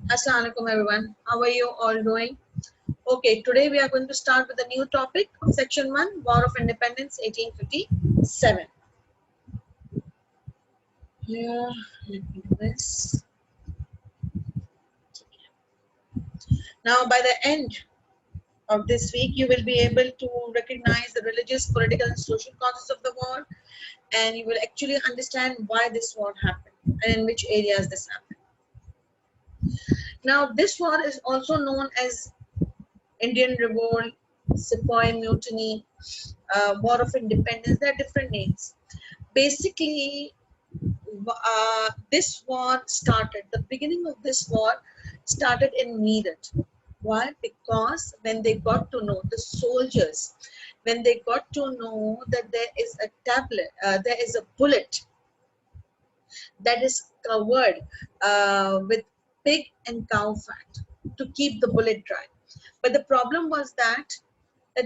Assalamualaikum everyone. How are you all doing? Okay, today we are going to start with a new topic of section 1, War of Independence 1857. Here, let me do this. Now, by the end of this week, you will be able to recognize the religious, political, and social causes of the war, and you will actually understand why this war happened and in which areas this happened. Now, this war is also known as Indian Revolt, Sepoy Mutiny, War of Independence. There are different names. Basically, this war started, the beginning of this war started in Meerut. Why? Because when they got to know, the soldiers, when they got to know that there is a tablet, there is a bullet that is covered with pig and cow fat to keep the bullet dry. But the problem was that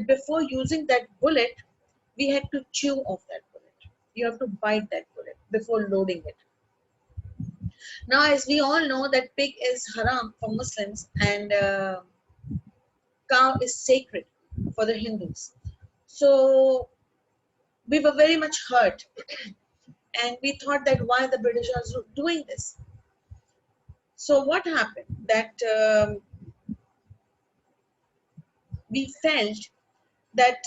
before using that bullet, we had to chew off that bullet. You have to bite that bullet before loading it. Now, as we all know, that pig is haram for Muslims and cow is sacred for the Hindus. So we were very much hurt, and we thought that why the British are doing this. So what happened? That we felt that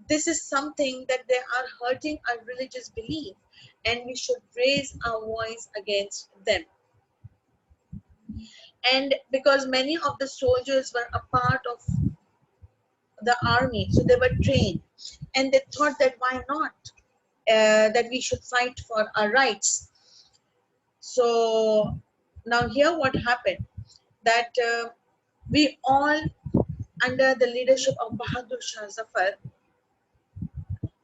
this is something that they are hurting our religious belief, and we should raise our voice against them. And because many of the soldiers were a part of the army, so they were trained, and they thought that why not, that we should fight for our rights. So now here what happened, that we all, under the leadership of Bahadur Shah Zafar,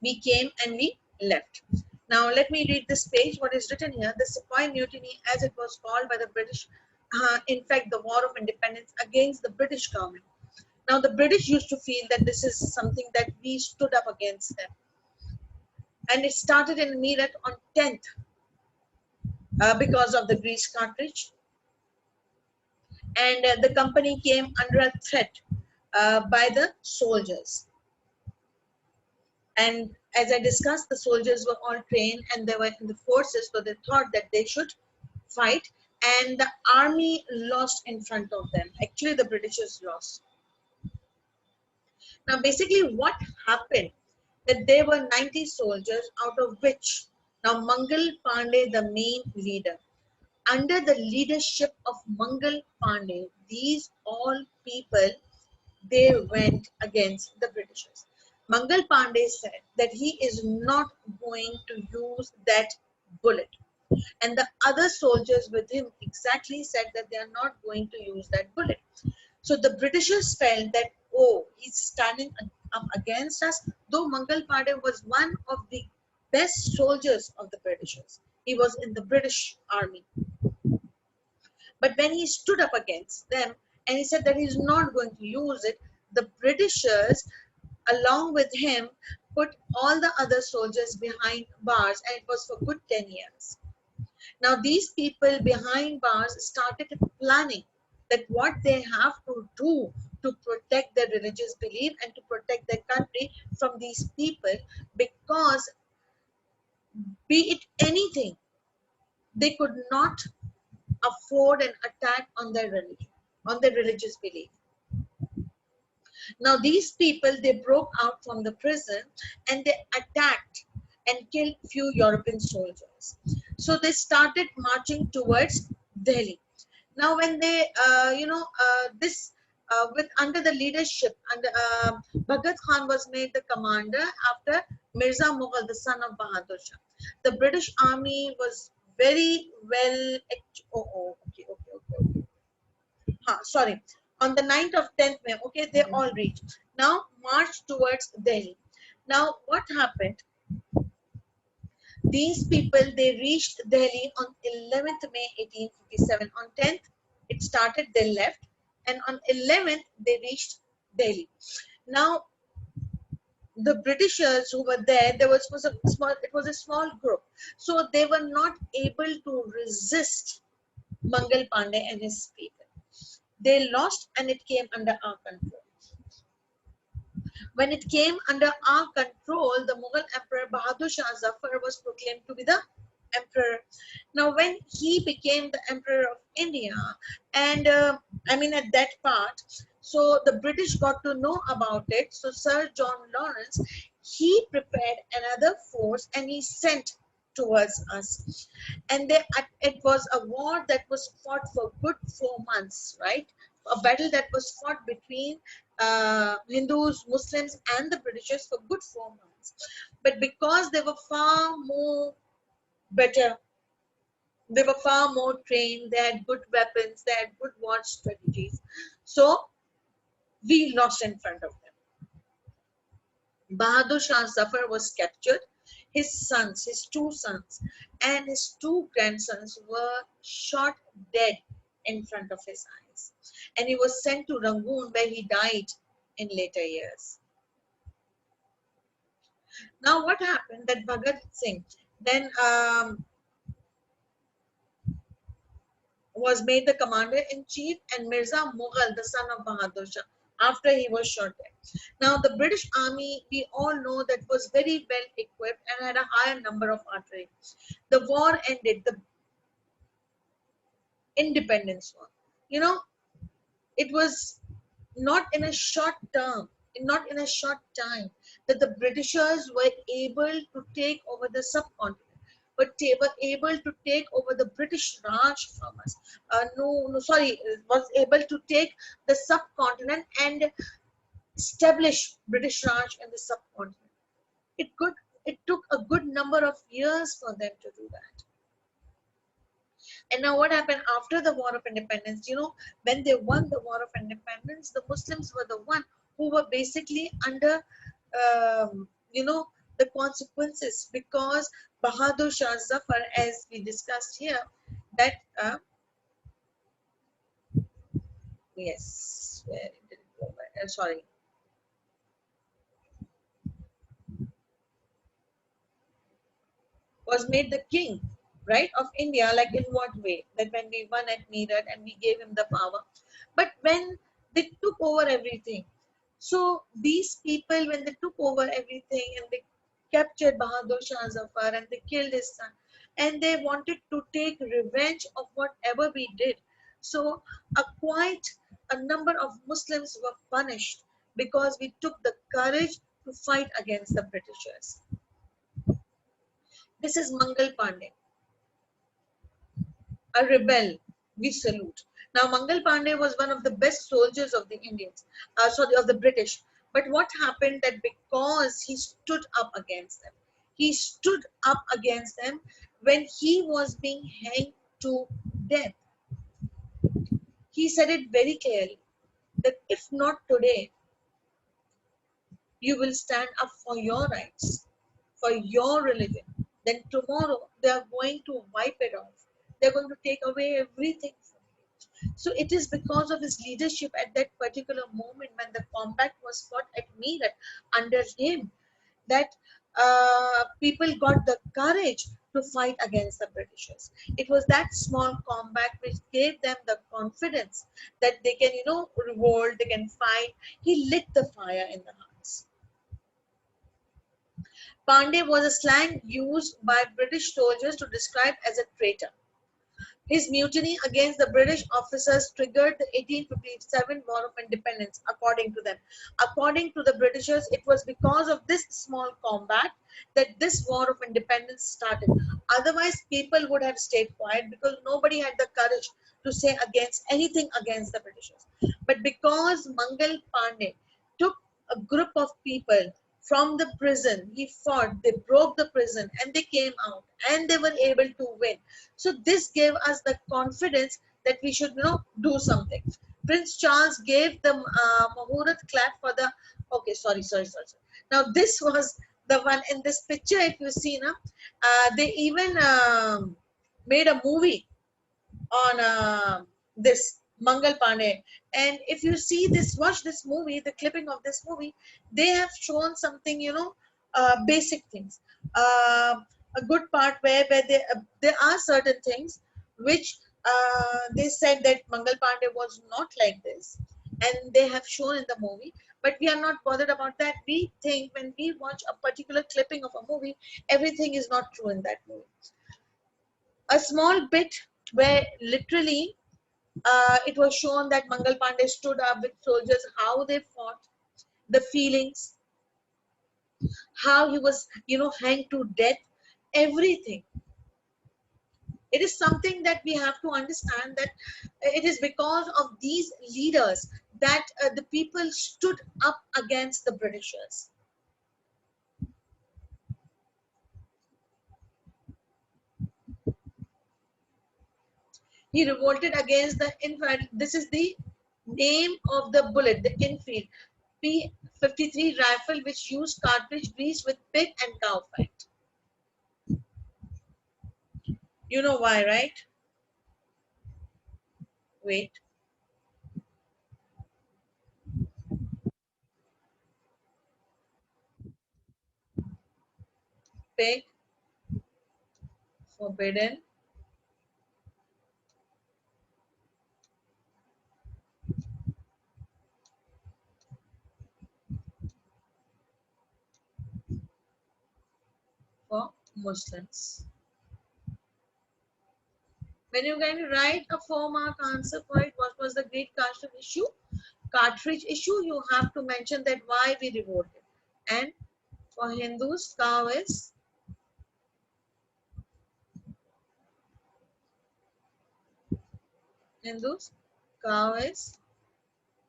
we came and we left. Now let me read this page, what is written here. The Sepoy Mutiny, as it was called by the British, in fact the War of Independence against the British government. Now the British used to feel that this is something that we stood up against them. And it started in Meerut on 10th because of the grease cartridge. And the company came under a threat by the soldiers. And as I discussed, the soldiers were all trained and they were in the forces, so they thought that they should fight. And the army lost in front of them. Actually, the Britishers lost. Now, basically, what happened, that there were 90 soldiers, out of which now Mangal Pandey, the main leader, under the leadership of Mangal Pandey, these all people, they went against the Britishers. Mangal Pandey said that he is not going to use that bullet. And the other soldiers with him exactly said that they are not going to use that bullet. So the Britishers felt that, oh, he's standing up against us, though Mangal Pandey was one of the best soldiers of the Britishers. He was in the British army. But when he stood up against them and he said that he's not going to use it, the Britishers, along with him, put all the other soldiers behind bars, and it was for good 10 years. Now, these people behind bars started planning that what they have to do to protect their religious belief and to protect their country from these people, because be it anything, they could not afford an attack on their religion, on their religious belief. Now these people, they broke out from the prison and they attacked and killed few European soldiers. So they started marching towards Delhi. Now when they, with under the leadership, and Bhagat Khan was made the commander after Mirza Mughal, the son of Bahadur Shah. The British army was very well. Sorry. On the 9th of 10th May, okay, they all reached. Now march towards Delhi. Now what happened? These people, they reached Delhi on 11th May 1857. On 10th, it started, they left, and on 11th, they reached Delhi. Now, the Britishers who were there, it was a small group, so they were not able to resist Mangal Pandey and his people. They lost and it came under our control. When it came under our control, the Mughal Emperor Bahadur Shah Zafar was proclaimed to be the emperor. Now, when he became the emperor of India, and I mean at that part, so the British got to know about it. So Sir John Lawrence, he prepared another force and he sent towards us. And it was a war that was fought for good 4 months, right? A battle that was fought between Hindus, Muslims, and the Britishers for good 4 months. But because they were far more better, they were far more trained, they had good weapons, they had good war strategies. So we lost in front of them. Bahadur Shah Zafar was captured. His sons, his two sons, and his two grandsons were shot dead in front of his eyes. And he was sent to Rangoon where he died in later years. Now, what happened that Bhagat Singh then was made the commander-in-chief, and Mirza Mughal, the son of Bahadur Shah, after he was shot dead. Now, the British army, we all know that was very well equipped and had a higher number of artillery. The war ended, the independence war. You know, it was not in a short term, not in a short time, that the Britishers were able to take over the subcontinent, but they were able to take over the British Raj from us. Was able to take the subcontinent and establish British Raj in the subcontinent. It could. It took a good number of years for them to do that. And now what happened after the War of Independence? You know, when they won the War of Independence, the Muslims were the one who were basically under, you know, the consequences, because Bahadur Shah Zafar, as we discussed here, that, yes, where did it go? Sorry. Was made the king, right, of India. Like in what way? That when we won at Meerut and we gave him the power. But when they took over everything, so these people, when they took over everything and they captured Bahadur Shah Zafar and they killed his son, and they wanted to take revenge of whatever we did. So quite a number of Muslims were punished because we took the courage to fight against the Britishers. This is Mangal Pandey, a rebel. We salute. Now, Mangal Pandey was one of the best soldiers of the Indians, of the British. But what happened that because he stood up against them, he stood up against them when he was being hanged to death. He said it very clearly that if not today, you will stand up for your rights, for your religion. Then tomorrow they are going to wipe it off. They're going to take away everything from you. So it is because of his leadership at that particular moment when the combat was fought at Meerut under him that people got the courage to fight against the Britishers. It was that small combat which gave them the confidence that they can, revolt, they can fight. He lit the fire in the hearts. Pandey was a slang used by British soldiers to describe as a traitor. His mutiny against the British officers triggered the 1857 War of Independence, according to them. According to the Britishers, it was because of this small combat that this War of Independence started. Otherwise, people would have stayed quiet because nobody had the courage to say against anything against the Britishers. But because Mangal Pandey took a group of people from the prison, he fought, they broke the prison and they came out and they were able to win. So this gave us the confidence that we should, do something. Prince Charles gave the Mahurat clap for the, okay, sorry. Now this was the one in this picture, if you see now, they even made a movie on this Mangal Pandey. And if you see this, watch this movie, the clipping of this movie, they have shown something, basic things. A good part where there are certain things which they said that Mangal Pandey was not like this, and they have shown in the movie. But we are not bothered about that. We think when we watch a particular clipping of a movie, everything is not true in that movie. A small bit where literally it was shown that Mangal Pandey stood up with soldiers, how they fought, the feelings, how he was, hanged to death, everything. It is something that we have to understand that it is because of these leaders that the people stood up against the Britishers. He revolted against the Enfield. This is the name of the bullet, the Enfield P53 rifle, which used cartridge grease with pig and cow fat. You know why, right? Wait, pig, forbidden, for Muslims. When you're going to write a 4-mark answer for it, what was the great cartridge issue, you have to mention that why we revolted. And for Hindus, cow is Hindus, cow is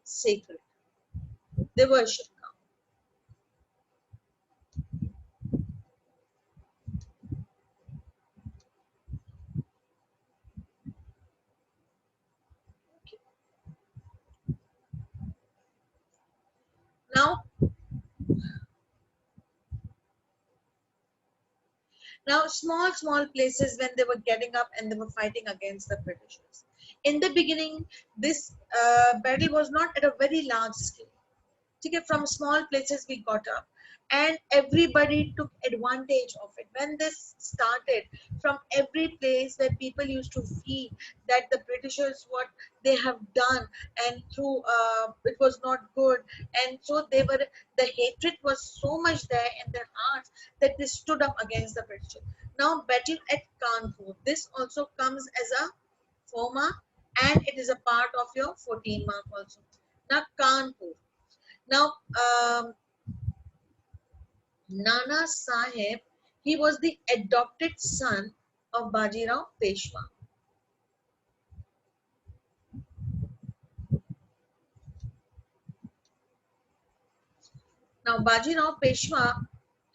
sacred. They worship cow. Now, small places when they were getting up and they were fighting against the Britishers. In the beginning, this battle was not at a very large scale. Okay, from small places we got up, and everybody took advantage of it. When this started, from every place where people used to feel that the Britishers, what they have done, and through it was not good, and so the hatred was so much there in their hearts that they stood up against the Britishers. Now, battle at Kanpur, this also comes as a 4-mark, and it is a part of your 14-mark also. Now, Kanpur. Now, Nana Sahib, he was the adopted son of Bajirao Peshwa. Now, Bajirao Peshwa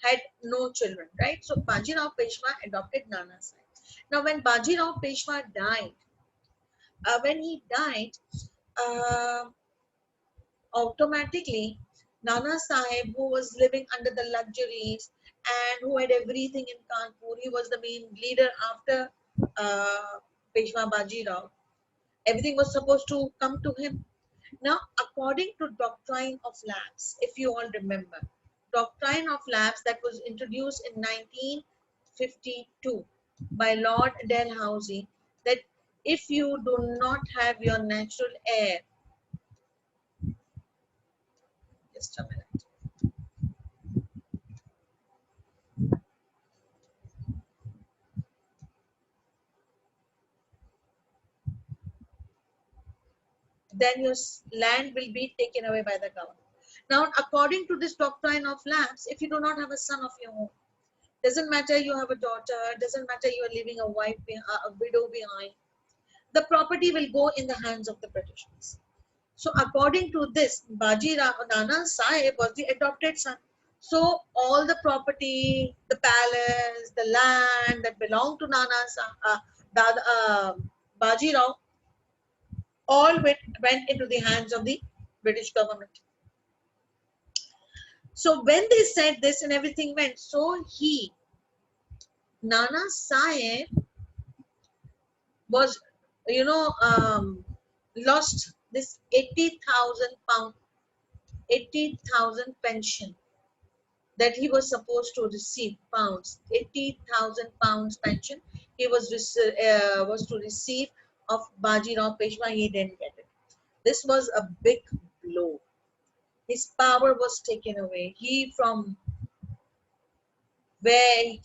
had no children, right? So, Bajirao Peshwa adopted Nana Sahib. Now, when Bajirao Peshwa died, when he died, uh, automatically Nana Sahib, who was living under the luxuries and who had everything in Kanpur, he was the main leader after Peshwa Bajirao. Everything was supposed to come to him. Now, according to Doctrine of Lapse, if you all remember, Doctrine of Lapse that was introduced in 1952 by Lord Dalhousie, that if you do not have your natural heir, just a minute, then your land will be taken away by the government. Now, according to this Doctrine of Lapse, if you do not have a son of your own, doesn't matter you have a daughter, doesn't matter you are leaving a wife, a widow behind, the property will go in the hands of the Britishers. So according to this, Nana Sahib was the adopted son. So all the property, the palace, the land that belonged to Bajirao, all went into the hands of the British government. So when they said this and everything went, so Nana Sahib was, lost this 80,000 pound, 80,000 pension that he was supposed to receive, pounds, 80,000 pounds pension he was to receive of Bajirao Peshwa, he didn't get it. This was a big blow. His power was taken away. He from where he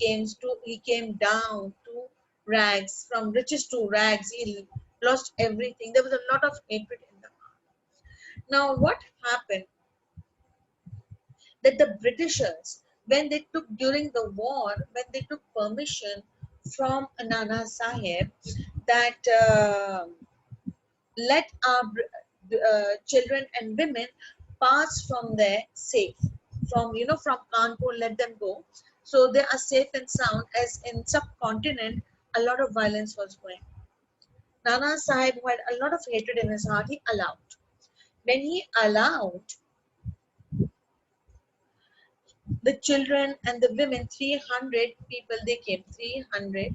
came down to rags, from riches to rags. He lost everything. There was a lot of hatred in the heart. Now, what happened? That the Britishers, when they took during the war, when they took permission from Nana Sahib, that let our children and women pass from there safe, from from Kanpur, let them go, so they are safe and sound. As in subcontinent, a lot of violence was going. Nana Sahib, who had a lot of hatred in his heart, he allowed. When he allowed the children and the women, 300 people, they came, 300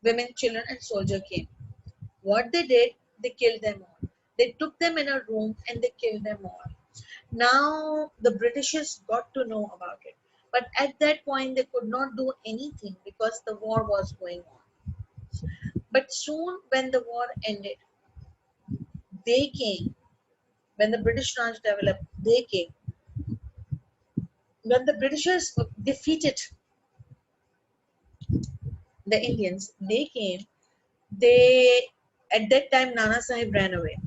women, children, and soldier came. What they did, they killed them all. They took them in a room and they killed them all. Now the Britishers got to know about it. But at that point, they could not do anything because the war was going on. But soon, when the war ended, they came. When the British Raj developed, they came. When the Britishers defeated the Indians, they came. They, at that time, Nana Sahib ran away.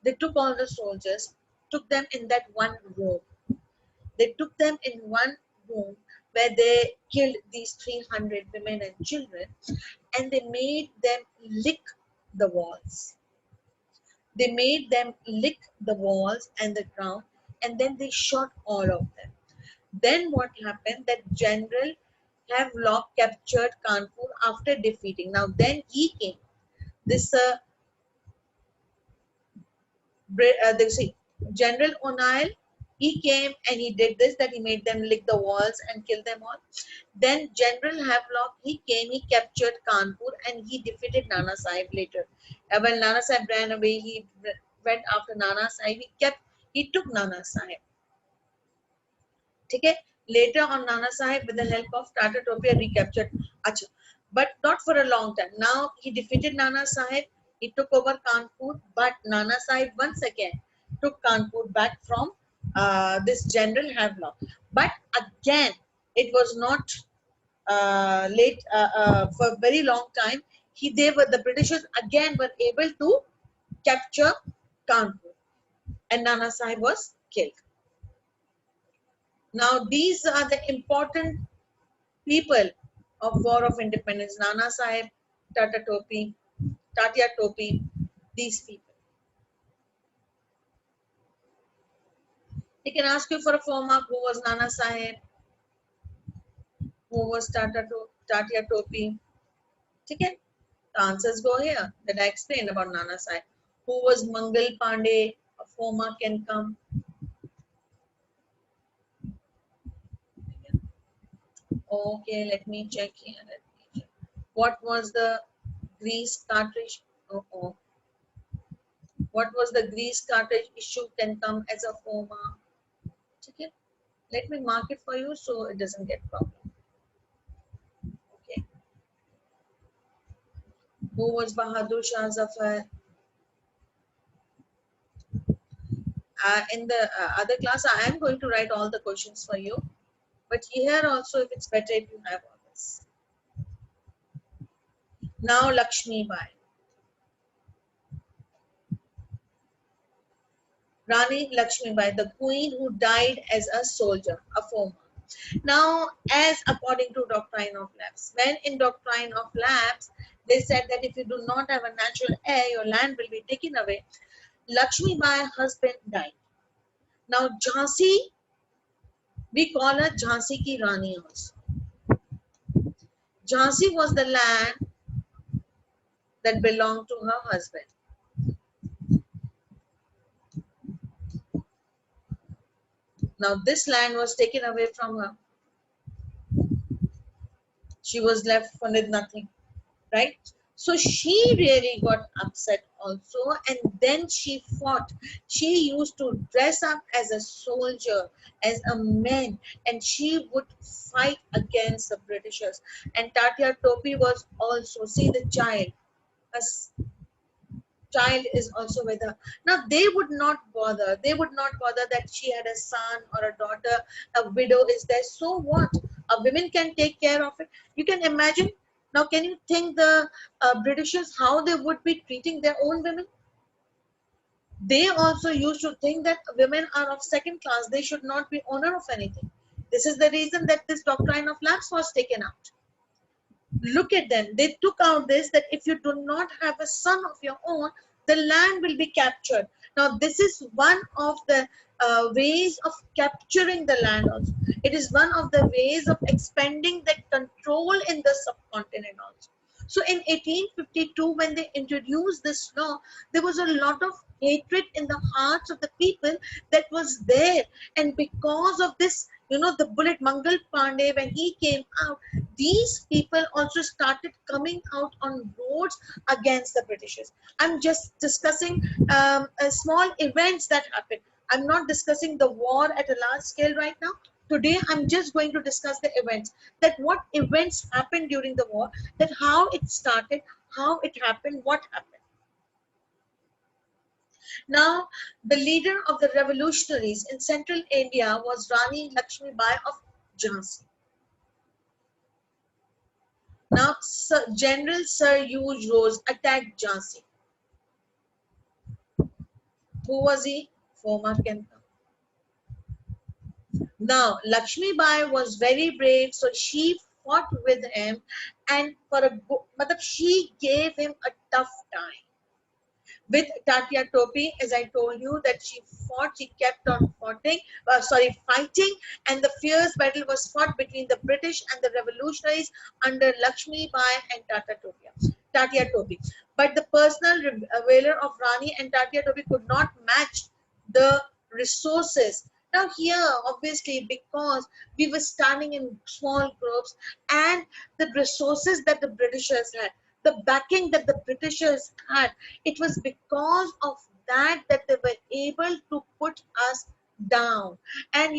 They took all the soldiers, took them in that one room. They took them in one room where they killed these 300 women and children, and they made them lick the walls. They made them lick the walls and the ground, and then they shot all of them. Then what happened? That General Havelock captured Kanpur after defeating. Now then he came. This they say General O'Neill, he came and he did this, that he made them lick the walls and kill them all. Then General Havelock, he came, he captured Kanpur and he defeated Nana Sahib later. And when Nana Sahib ran away, he went after Nana Sahib. He took Nana Sahib. Okay? Later on, Nana Sahib, with the help of Tata Topiya, recaptured Acha. But not for a long time. Now he defeated Nana Sahib. He took over Kanpur, but Nana Sahib once again took Kanpur back from this General Havelock. But again, it was not late for a very long time. The Britishers again were able to capture Kanpur, and Nana Sahib was killed. Now these are the important people of War of Independence: Nana Sahib, Tatya Topi, these people. He can ask you for a 4 mark: who was Nana Sahib, who was Tatya Topi. Okay? The answers go here that I explained about Nana Sahib. Who was Mangal Pandey? A 4 mark can come. Okay, let me check here. What was the grease cartridge? Oh. What was the grease cartridge issue can come as a 4 mark. Okay. Let me mark it for you so it doesn't get problem. Okay. Who was Bahadur Shah Zafar? In the other class, I am going to write all the questions for you. But here also, if it's better if you have all this. Now, Lakshmi Bai. Rani Lakshmi Bai, the queen who died as a soldier, a 4 mark. Now, as according to doctrine of lapse, when in doctrine of lapse, they said that if you do not have a natural heir, your land will be taken away. Lakshmi Bai's husband died. Now, Jhansi, we call her Jhansi ki Rani also. Jhansi was the land that belonged to her husband. Now, this land was taken away from her. She was left with nothing, right? So she really got upset also, and then she fought. She used to dress up as a soldier, as a man, and she would fight against the Britishers. And Tatya Topi was also, see the child, a child is also with her. Now they would not bother. They would not bother that she had a son or a daughter, a widow is there. So what? A women can take care of it. You can imagine. Now, can you think the Britishers how they would be treating their own women? They also used to think that women are of second class. They should not be owner of anything. This is the reason that this doctrine of lapse was taken out. Look at them. They took out this that if you do not have a son of your own, the land will be captured. Now, this is one of the ways of capturing the land also. It is one of the ways of expanding the control in the subcontinent also. So in 1852, when they introduced this law, there was a lot of hatred in the hearts of the people that was there. And because of this, the bullet Mangal Pandey, when he came out, these people also started coming out on roads against the Britishers. I'm just discussing small events that happened. I'm not discussing the war at a large scale right now. Today, I'm just going to discuss the events, that what events happened during the war, that how it started, how it happened, what happened. Now, the leader of the revolutionaries in central India was Rani Lakshmi Bai of Jhansi. Now, General Sir Hugh Rose attacked Jhansi. Who was he? Former Kenta. Now, Lakshmi Bai was very brave, so she fought with him, and she gave him a tough time. With Tatya Topi, as I told you, that she kept on fighting, and the fierce battle was fought between the British and the revolutionaries under Lakshmi Bai and Tatya Topi. But the personal valor of Rani and Tatya Topi could not match the resources. Now here, obviously, because we were standing in small groups, and the resources that the Britishers had, the backing that the Britishers had, it was because of that they were able to put us down. And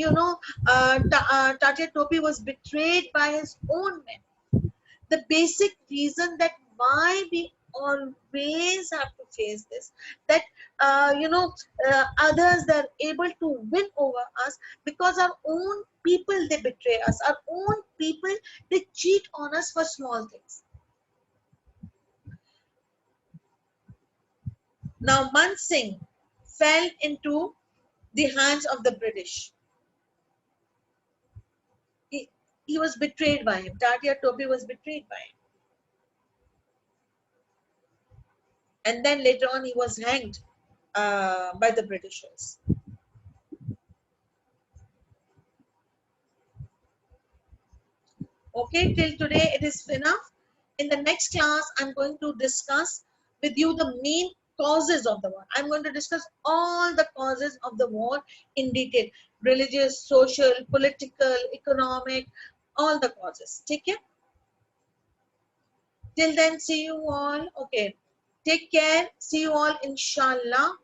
Tatya Topi was betrayed by his own men. The basic reason that why we always have to face this, that others, they're able to win over us, because our own people, they betray us, our own people, they cheat on us for small things. Now, Man Singh fell into the hands of the British. He was betrayed by him. Tatya Topi was betrayed by him. And then later on, he was hanged by the Britishers. Okay, till today it is enough. In the next class, I'm going to discuss with you the main causes of the war. I'm going to discuss all the causes of the war in detail. Religious, social, political, economic, all the causes. Take care. Till then, see you all. Okay. Take care. See you all, inshallah.